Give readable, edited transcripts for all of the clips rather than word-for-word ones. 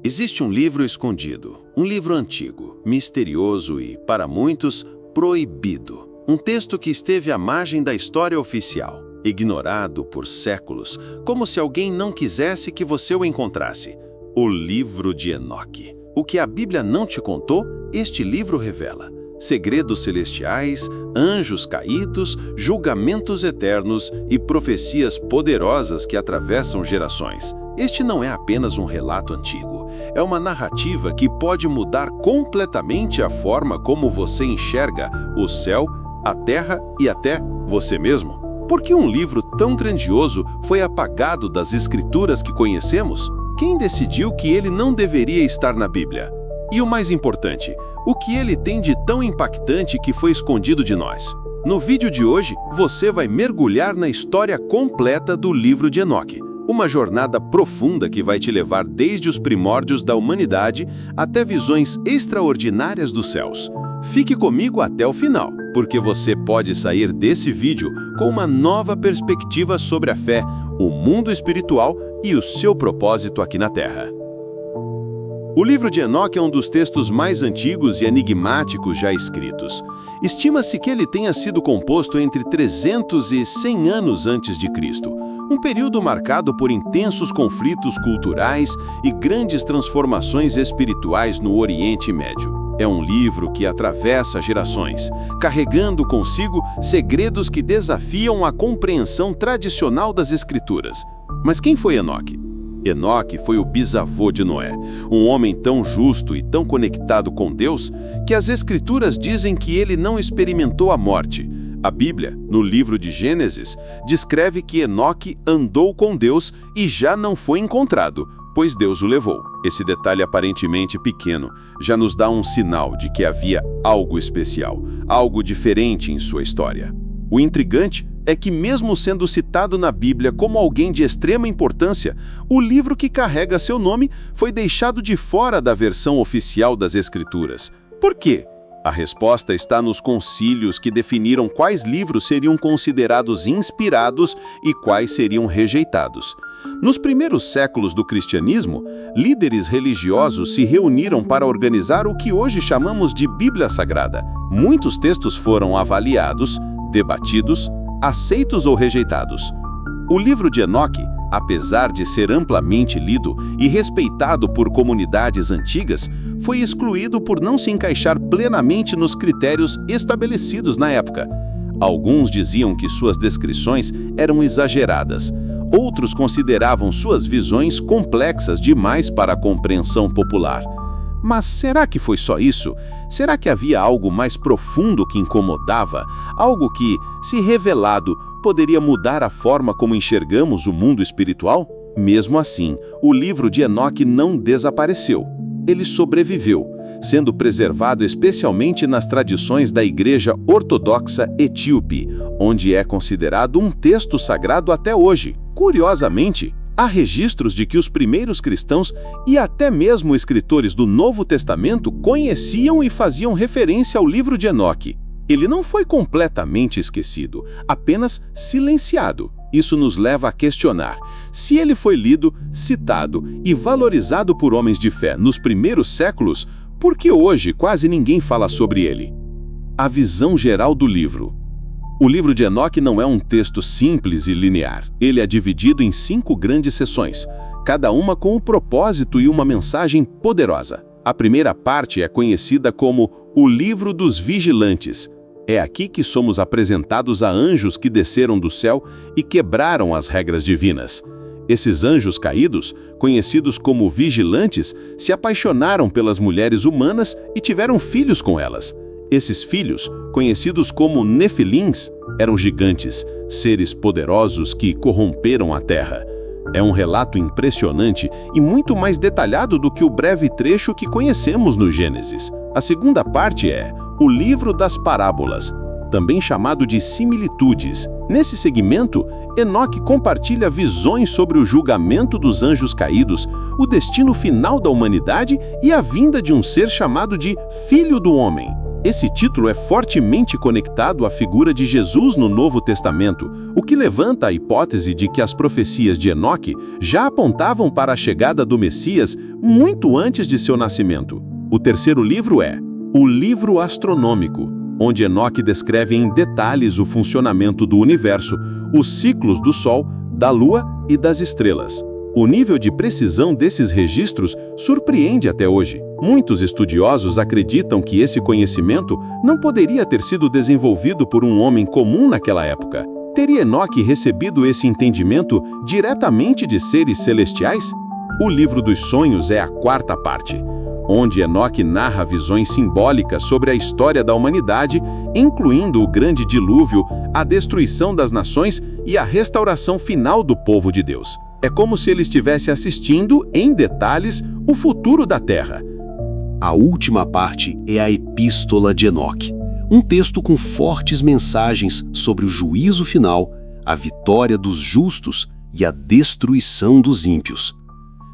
Existe um livro escondido, um livro antigo, misterioso e, para muitos, proibido. Um texto que esteve à margem da história oficial, ignorado por séculos, como se alguém não quisesse que você o encontrasse. O livro de Enoque. O que a Bíblia não te contou, este livro revela. Segredos celestiais, anjos caídos, julgamentos eternos e profecias poderosas que atravessam gerações. Este não é apenas um relato antigo, é uma narrativa que pode mudar completamente a forma como você enxerga o céu, a terra e até você mesmo. Por que um livro tão grandioso foi apagado das escrituras que conhecemos? Quem decidiu que ele não deveria estar na Bíblia? E o mais importante, o que ele tem de tão impactante que foi escondido de nós? No vídeo de hoje, você vai mergulhar na história completa do livro de Enoque. Uma jornada profunda que vai te levar desde os primórdios da humanidade até visões extraordinárias dos céus. Fique comigo até o final, porque você pode sair desse vídeo com uma nova perspectiva sobre a fé, o mundo espiritual e o seu propósito aqui na Terra. O livro de Enoque é um dos textos mais antigos e enigmáticos já escritos. Estima-se que ele tenha sido composto entre 300 e 100 anos antes de Cristo, um período marcado por intensos conflitos culturais e grandes transformações espirituais no Oriente Médio. É um livro que atravessa gerações, carregando consigo segredos que desafiam a compreensão tradicional das Escrituras. Mas quem foi Enoque? Enoque foi o bisavô de Noé, um homem tão justo e tão conectado com Deus que as Escrituras dizem que ele não experimentou a morte. A Bíblia, no livro de Gênesis, descreve que Enoque andou com Deus e já não foi encontrado, pois Deus o levou. Esse detalhe aparentemente pequeno já nos dá um sinal de que havia algo especial, algo diferente em sua história. O intrigante é que, mesmo sendo citado na Bíblia como alguém de extrema importância, o livro que carrega seu nome foi deixado de fora da versão oficial das Escrituras. Por quê? A resposta está nos concílios que definiram quais livros seriam considerados inspirados e quais seriam rejeitados. Nos primeiros séculos do cristianismo, líderes religiosos se reuniram para organizar o que hoje chamamos de Bíblia Sagrada. Muitos textos foram avaliados, debatidos, aceitos ou rejeitados. O livro de Enoque, apesar de ser amplamente lido e respeitado por comunidades antigas, foi excluído por não se encaixar plenamente nos critérios estabelecidos na época. Alguns diziam que suas descrições eram exageradas. Outros consideravam suas visões complexas demais para a compreensão popular. Mas será que foi só isso? Será que havia algo mais profundo que incomodava? Algo que, se revelado, poderia mudar a forma como enxergamos o mundo espiritual? Mesmo assim, o livro de Enoque não desapareceu. Ele sobreviveu, sendo preservado especialmente nas tradições da Igreja Ortodoxa Etíope, onde é considerado um texto sagrado até hoje. Curiosamente, há registros de que os primeiros cristãos e até mesmo escritores do Novo Testamento conheciam e faziam referência ao livro de Enoque. Ele não foi completamente esquecido, apenas silenciado. Isso nos leva a questionar: se ele foi lido, citado e valorizado por homens de fé nos primeiros séculos, por que hoje quase ninguém fala sobre ele? A visão geral do livro. O livro de Enoque não é um texto simples e linear. Ele é dividido em 5 grandes seções, cada uma com um propósito e uma mensagem poderosa. A primeira parte é conhecida como o Livro dos Vigilantes. É aqui que somos apresentados a anjos que desceram do céu e quebraram as regras divinas. Esses anjos caídos, conhecidos como vigilantes, se apaixonaram pelas mulheres humanas e tiveram filhos com elas. Esses filhos, conhecidos como Nefilins, eram gigantes, seres poderosos que corromperam a terra. É um relato impressionante e muito mais detalhado do que o breve trecho que conhecemos no Gênesis. A segunda parte é o Livro das Parábolas, também chamado de Similitudes. Nesse segmento, Enoque compartilha visões sobre o julgamento dos anjos caídos, o destino final da humanidade e a vinda de um ser chamado de Filho do Homem. Esse título é fortemente conectado à figura de Jesus no Novo Testamento, o que levanta a hipótese de que as profecias de Enoque já apontavam para a chegada do Messias muito antes de seu nascimento. O terceiro livro é o Livro Astronômico, onde Enoque descreve em detalhes o funcionamento do universo, os ciclos do Sol, da Lua e das estrelas. O nível de precisão desses registros surpreende até hoje. Muitos estudiosos acreditam que esse conhecimento não poderia ter sido desenvolvido por um homem comum naquela época. Teria Enoque recebido esse entendimento diretamente de seres celestiais? O Livro dos Sonhos é a quarta parte, onde Enoque narra visões simbólicas sobre a história da humanidade, incluindo o grande dilúvio, a destruição das nações e a restauração final do povo de Deus. É como se ele estivesse assistindo, em detalhes, o futuro da Terra. A última parte é a Epístola de Enoque, um texto com fortes mensagens sobre o juízo final, a vitória dos justos e a destruição dos ímpios.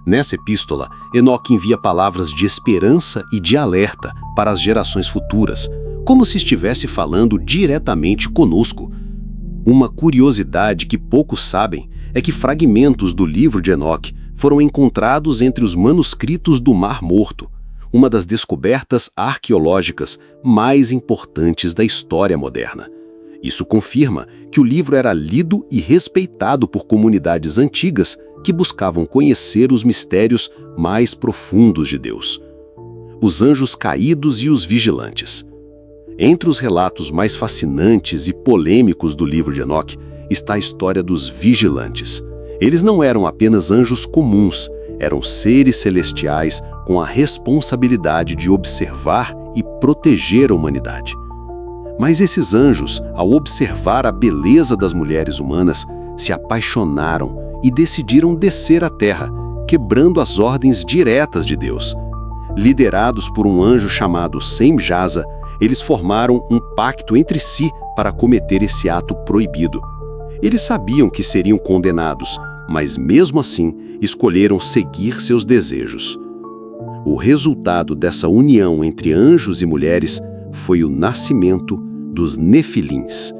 Nessa epístola, Enoque envia palavras de esperança e de alerta para as gerações futuras, como se estivesse falando diretamente conosco. Uma curiosidade que poucos sabem é que fragmentos do livro de Enoque foram encontrados entre os manuscritos do Mar Morto, uma das descobertas arqueológicas mais importantes da história moderna. Isso confirma que o livro era lido e respeitado por comunidades antigas que buscavam conhecer os mistérios mais profundos de Deus. Os anjos caídos e os vigilantes. Entre os relatos mais fascinantes e polêmicos do livro de Enoque está a história dos vigilantes. Eles não eram apenas anjos comuns, eram seres celestiais com a responsabilidade de observar e proteger a humanidade. Mas esses anjos, ao observar a beleza das mulheres humanas, se apaixonaram e decidiram descer à terra, quebrando as ordens diretas de Deus. Liderados por um anjo chamado Semjaza, eles formaram um pacto entre si para cometer esse ato proibido. Eles sabiam que seriam condenados, mas mesmo assim escolheram seguir seus desejos. O resultado dessa união entre anjos e mulheres foi o nascimento dos Nefilins,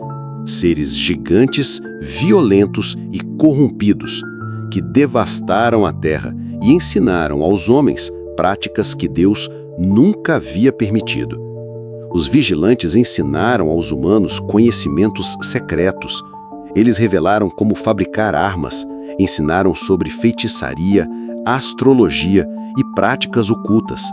seres gigantes, violentos e corrompidos, que devastaram a terra e ensinaram aos homens práticas que Deus nunca havia permitido. Os vigilantes ensinaram aos humanos conhecimentos secretos. Eles revelaram como fabricar armas, ensinaram sobre feitiçaria, astrologia e práticas ocultas.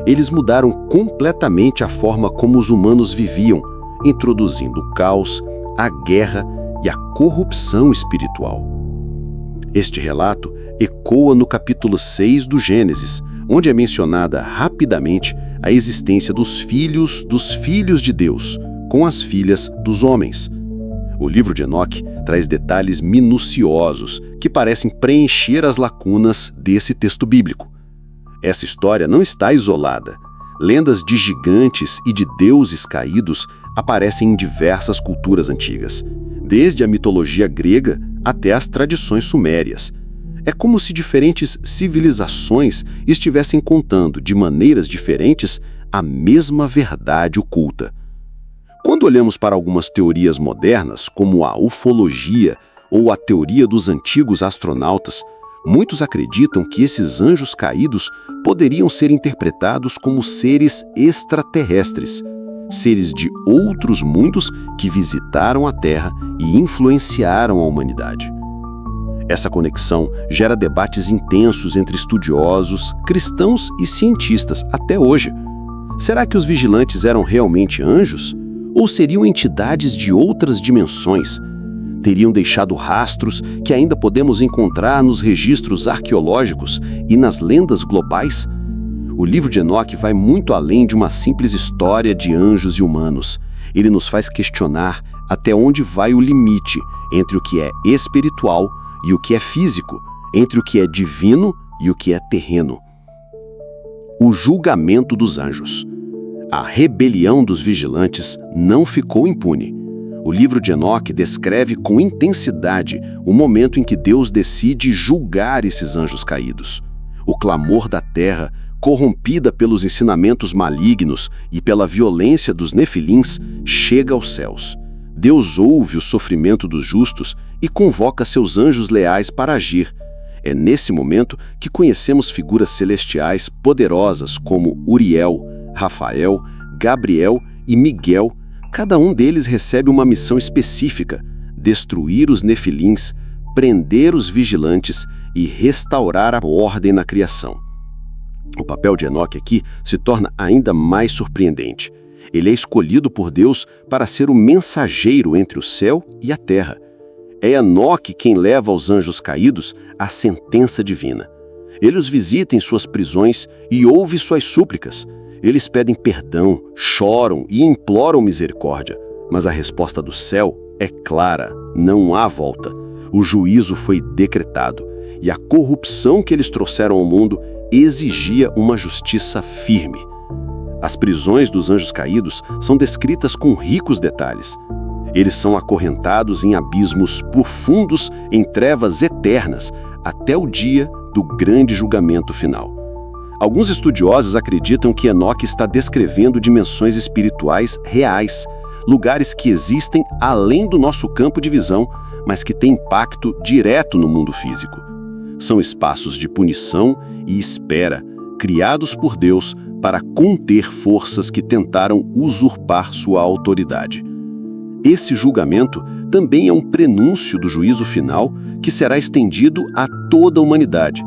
Eles mudaram completamente a forma como os humanos viviam, introduzindo o caos, a guerra e a corrupção espiritual. Este relato ecoa no capítulo 6 do Gênesis, onde é mencionada rapidamente a existência dos filhos de Deus, com as filhas dos homens. O livro de Enoque traz detalhes minuciosos que parecem preencher as lacunas desse texto bíblico. Essa história não está isolada. Lendas de gigantes e de deuses caídos aparecem em diversas culturas antigas, desde a mitologia grega até as tradições sumérias. É como se diferentes civilizações estivessem contando, de maneiras diferentes, a mesma verdade oculta. Quando olhamos para algumas teorias modernas, como a ufologia ou a teoria dos antigos astronautas, muitos acreditam que esses anjos caídos poderiam ser interpretados como seres extraterrestres, seres de outros mundos que visitaram a Terra e influenciaram a humanidade. Essa conexão gera debates intensos entre estudiosos, cristãos e cientistas até hoje. Será que os vigilantes eram realmente anjos? Ou seriam entidades de outras dimensões? Teriam deixado rastros que ainda podemos encontrar nos registros arqueológicos e nas lendas globais? O livro de Enoque vai muito além de uma simples história de anjos e humanos. Ele nos faz questionar até onde vai o limite entre o que é espiritual e o que é físico, entre o que é divino e o que é terreno. O julgamento dos anjos. A rebelião dos vigilantes não ficou impune. O livro de Enoque descreve com intensidade o momento em que Deus decide julgar esses anjos caídos. O clamor da terra corrompida pelos ensinamentos malignos e pela violência dos nefilins, chega aos céus. Deus ouve o sofrimento dos justos e convoca seus anjos leais para agir. É nesse momento que conhecemos figuras celestiais poderosas como Uriel, Rafael, Gabriel e Miguel. Cada um deles recebe uma missão específica: destruir os nefilins, prender os vigilantes e restaurar a ordem na criação. O papel de Enoque aqui se torna ainda mais surpreendente. Ele é escolhido por Deus para ser o mensageiro entre o céu e a terra. É Enoque quem leva aos anjos caídos a sentença divina. Ele os visita em suas prisões e ouve suas súplicas. Eles pedem perdão, choram e imploram misericórdia. Mas a resposta do céu é clara: não há volta. O juízo foi decretado e a corrupção que eles trouxeram ao mundo exigia uma justiça firme. As prisões dos anjos caídos são descritas com ricos detalhes. Eles são acorrentados em abismos profundos, em trevas eternas, até o dia do grande julgamento final. Alguns estudiosos acreditam que Enoque está descrevendo dimensões espirituais reais, lugares que existem além do nosso campo de visão, mas que têm impacto direto no mundo físico. São espaços de punição e espera, criados por Deus para conter forças que tentaram usurpar sua autoridade. Esse julgamento também é um prenúncio do juízo final que será estendido a toda a humanidade.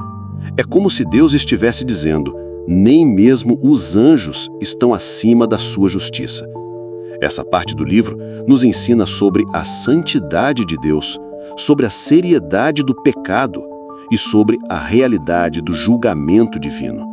É como se Deus estivesse dizendo: nem mesmo os anjos estão acima da sua justiça. Essa parte do livro nos ensina sobre a santidade de Deus, sobre a seriedade do pecado e sobre a realidade do julgamento divino.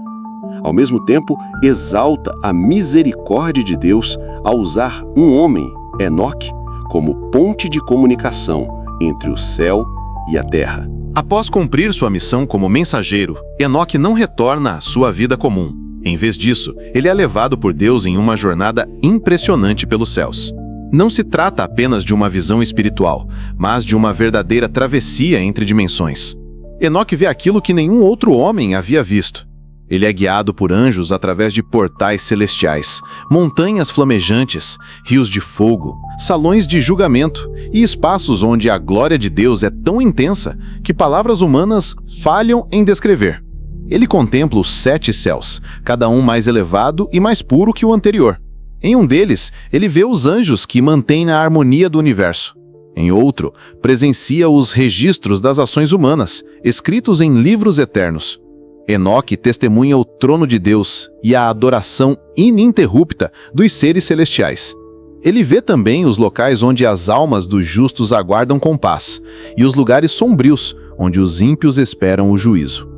Ao mesmo tempo, exalta a misericórdia de Deus ao usar um homem, Enoque, como ponte de comunicação entre o céu e a terra. Após cumprir sua missão como mensageiro, Enoque não retorna à sua vida comum. Em vez disso, ele é levado por Deus em uma jornada impressionante pelos céus. Não se trata apenas de uma visão espiritual, mas de uma verdadeira travessia entre dimensões. Enoque vê aquilo que nenhum outro homem havia visto. Ele é guiado por anjos através de portais celestiais, montanhas flamejantes, rios de fogo, salões de julgamento e espaços onde a glória de Deus é tão intensa que palavras humanas falham em descrever. Ele contempla os 7 céus, cada um mais elevado e mais puro que o anterior. Em um deles, ele vê os anjos que mantêm a harmonia do universo. Em outro, presencia os registros das ações humanas, escritos em livros eternos. Enoque testemunha o trono de Deus e a adoração ininterrupta dos seres celestiais. Ele vê também os locais onde as almas dos justos aguardam com paz e os lugares sombrios onde os ímpios esperam o juízo.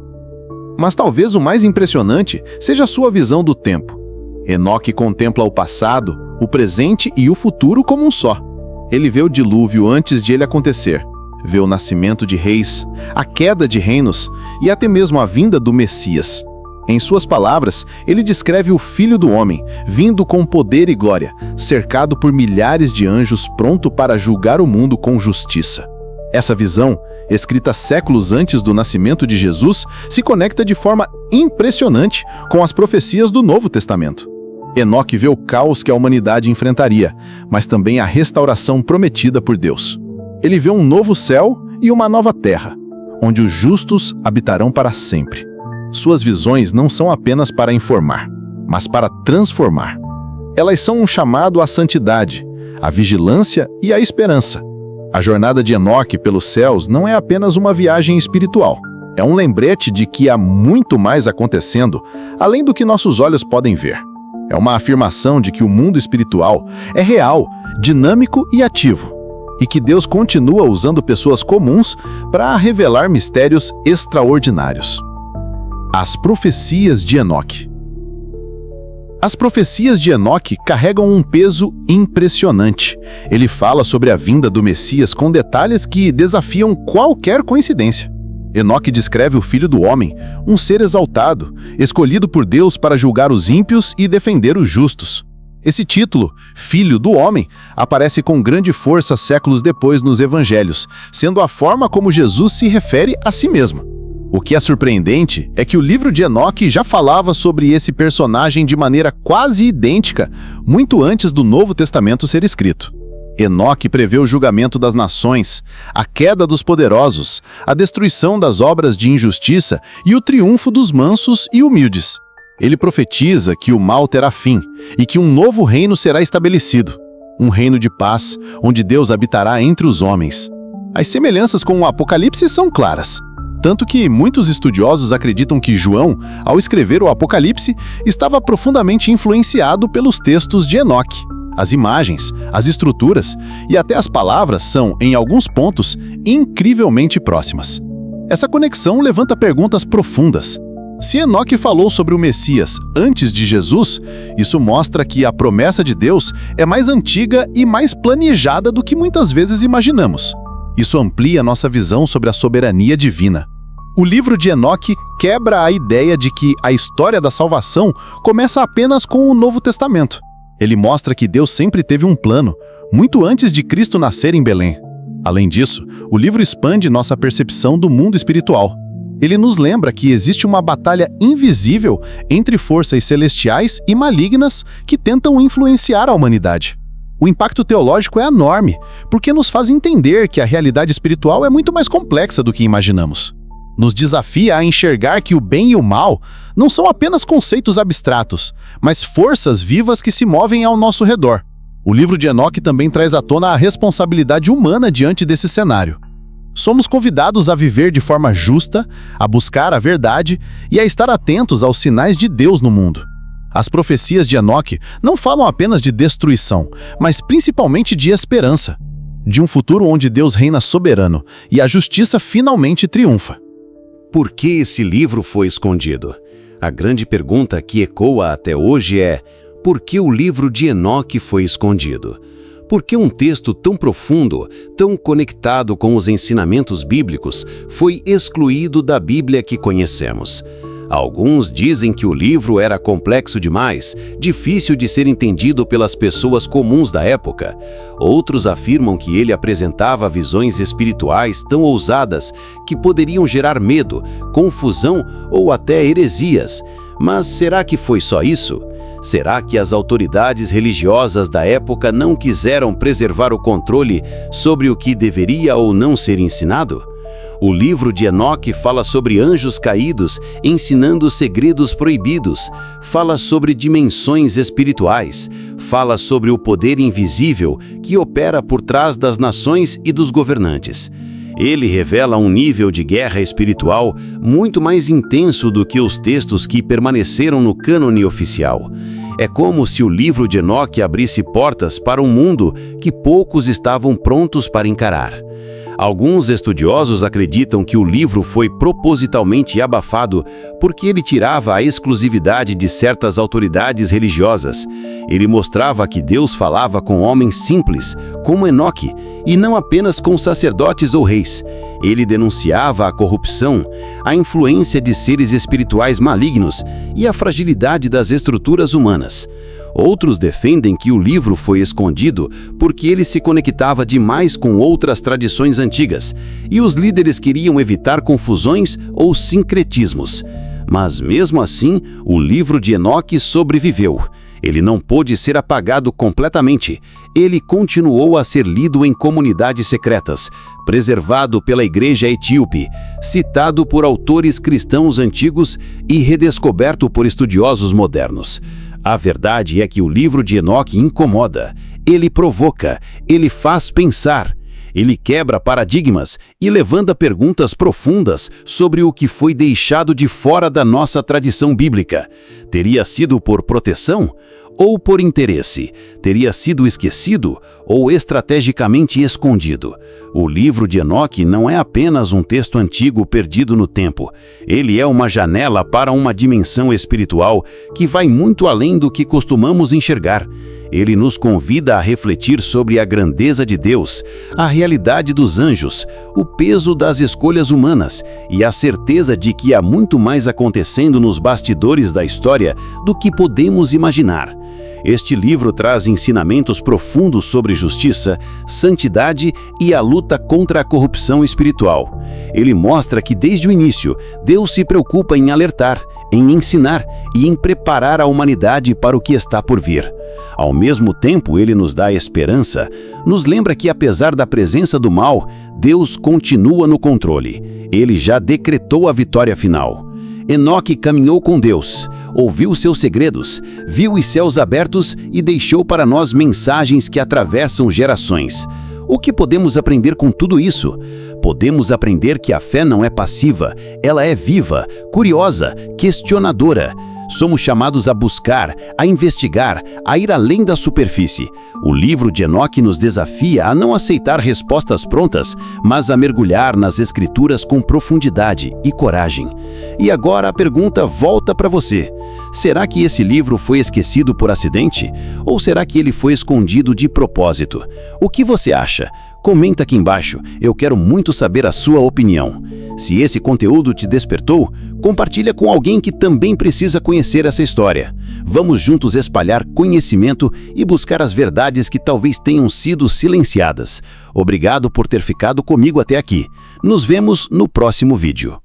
Mas talvez o mais impressionante seja a sua visão do tempo. Enoque contempla o passado, o presente e o futuro como um só. Ele vê o dilúvio antes de ele acontecer. Vê o nascimento de reis, a queda de reinos e até mesmo a vinda do Messias. Em suas palavras, ele descreve o Filho do Homem, vindo com poder e glória, cercado por milhares de anjos, pronto para julgar o mundo com justiça. Essa visão, escrita séculos antes do nascimento de Jesus, se conecta de forma impressionante com as profecias do Novo Testamento. Enoque vê o caos que a humanidade enfrentaria, mas também a restauração prometida por Deus. Ele vê um novo céu e uma nova terra, onde os justos habitarão para sempre. Suas visões não são apenas para informar, mas para transformar. Elas são um chamado à santidade, à vigilância e à esperança. A jornada de Enoque pelos céus não é apenas uma viagem espiritual. É um lembrete de que há muito mais acontecendo, além do que nossos olhos podem ver. É uma afirmação de que o mundo espiritual é real, dinâmico e ativo, e que Deus continua usando pessoas comuns para revelar mistérios extraordinários. As profecias de Enoque. As profecias de Enoque carregam um peso impressionante. Ele fala sobre a vinda do Messias com detalhes que desafiam qualquer coincidência. Enoque descreve o Filho do Homem, um ser exaltado, escolhido por Deus para julgar os ímpios e defender os justos. Esse título, Filho do Homem, aparece com grande força séculos depois nos Evangelhos, sendo a forma como Jesus se refere a si mesmo. O que é surpreendente é que o livro de Enoque já falava sobre esse personagem de maneira quase idêntica, muito antes do Novo Testamento ser escrito. Enoque prevê o julgamento das nações, a queda dos poderosos, a destruição das obras de injustiça e o triunfo dos mansos e humildes. Ele profetiza que o mal terá fim e que um novo reino será estabelecido, um reino de paz, onde Deus habitará entre os homens. As semelhanças com o Apocalipse são claras, tanto que muitos estudiosos acreditam que João, ao escrever o Apocalipse, estava profundamente influenciado pelos textos de Enoque. As imagens, as estruturas e até as palavras são, em alguns pontos, incrivelmente próximas. Essa conexão levanta perguntas profundas. Se Enoque falou sobre o Messias antes de Jesus, isso mostra que a promessa de Deus é mais antiga e mais planejada do que muitas vezes imaginamos. Isso amplia nossa visão sobre a soberania divina. O livro de Enoque quebra a ideia de que a história da salvação começa apenas com o Novo Testamento. Ele mostra que Deus sempre teve um plano, muito antes de Cristo nascer em Belém. Além disso, o livro expande nossa percepção do mundo espiritual. Ele nos lembra que existe uma batalha invisível entre forças celestiais e malignas que tentam influenciar a humanidade. O impacto teológico é enorme, porque nos faz entender que a realidade espiritual é muito mais complexa do que imaginamos. Nos desafia a enxergar que o bem e o mal não são apenas conceitos abstratos, mas forças vivas que se movem ao nosso redor. O livro de Enoque também traz à tona a responsabilidade humana diante desse cenário. Somos convidados a viver de forma justa, a buscar a verdade e a estar atentos aos sinais de Deus no mundo. As profecias de Enoque não falam apenas de destruição, mas principalmente de esperança, de um futuro onde Deus reina soberano e a justiça finalmente triunfa. Por que esse livro foi escondido? A grande pergunta que ecoa até hoje é: por que o livro de Enoque foi escondido? Por que um texto tão profundo, tão conectado com os ensinamentos bíblicos, foi excluído da Bíblia que conhecemos? Alguns dizem que o livro era complexo demais, difícil de ser entendido pelas pessoas comuns da época. Outros afirmam que ele apresentava visões espirituais tão ousadas que poderiam gerar medo, confusão ou até heresias. Mas será que foi só isso? Será que as autoridades religiosas da época não quiseram preservar o controle sobre o que deveria ou não ser ensinado? O livro de Enoque fala sobre anjos caídos ensinando segredos proibidos, fala sobre dimensões espirituais, fala sobre o poder invisível que opera por trás das nações e dos governantes. Ele revela um nível de guerra espiritual muito mais intenso do que os textos que permaneceram no cânone oficial. É como se o livro de Enoque abrisse portas para um mundo que poucos estavam prontos para encarar. Alguns estudiosos acreditam que o livro foi propositalmente abafado porque ele tirava a exclusividade de certas autoridades religiosas. Ele mostrava que Deus falava com homens simples, como Enoque, e não apenas com sacerdotes ou reis. Ele denunciava a corrupção, a influência de seres espirituais malignos e a fragilidade das estruturas humanas. Outros defendem que o livro foi escondido porque ele se conectava demais com outras tradições antigas e os líderes queriam evitar confusões ou sincretismos. Mas mesmo assim, o livro de Enoque sobreviveu. Ele não pôde ser apagado completamente. Ele continuou a ser lido em comunidades secretas, preservado pela Igreja Etíope, citado por autores cristãos antigos e redescoberto por estudiosos modernos. A verdade é que o livro de Enoque incomoda, ele provoca, ele faz pensar, ele quebra paradigmas e levanta perguntas profundas sobre o que foi deixado de fora da nossa tradição bíblica. Teria sido por proteção ou por interesse? Teria sido esquecido ou estrategicamente escondido? O livro de Enoque não é apenas um texto antigo perdido no tempo. Ele é uma janela para uma dimensão espiritual que vai muito além do que costumamos enxergar. Ele nos convida a refletir sobre a grandeza de Deus, a realidade dos anjos, o peso das escolhas humanas e a certeza de que há muito mais acontecendo nos bastidores da história do que podemos imaginar. Este livro traz ensinamentos profundos sobre justiça, santidade e a luta contra a corrupção espiritual. Ele mostra que desde o início, Deus se preocupa em alertar, em ensinar e em preparar a humanidade para o que está por vir. Ao mesmo tempo, ele nos dá esperança, nos lembra que apesar da presença do mal, Deus continua no controle. Ele já decretou a vitória final. Enoque caminhou com Deus, ouviu seus segredos, viu os céus abertos e deixou para nós mensagens que atravessam gerações. O que podemos aprender com tudo isso? Podemos aprender que a fé não é passiva, ela é viva, curiosa, questionadora. Somos chamados a buscar, a investigar, a ir além da superfície. O livro de Enoque nos desafia a não aceitar respostas prontas, mas a mergulhar nas Escrituras com profundidade e coragem. E agora a pergunta volta para você. Será que esse livro foi esquecido por acidente? Ou será que ele foi escondido de propósito? O que você acha? Comenta aqui embaixo, eu quero muito saber a sua opinião. Se esse conteúdo te despertou, compartilha com alguém que também precisa conhecer essa história. Vamos juntos espalhar conhecimento e buscar as verdades que talvez tenham sido silenciadas. Obrigado por ter ficado comigo até aqui. Nos vemos no próximo vídeo.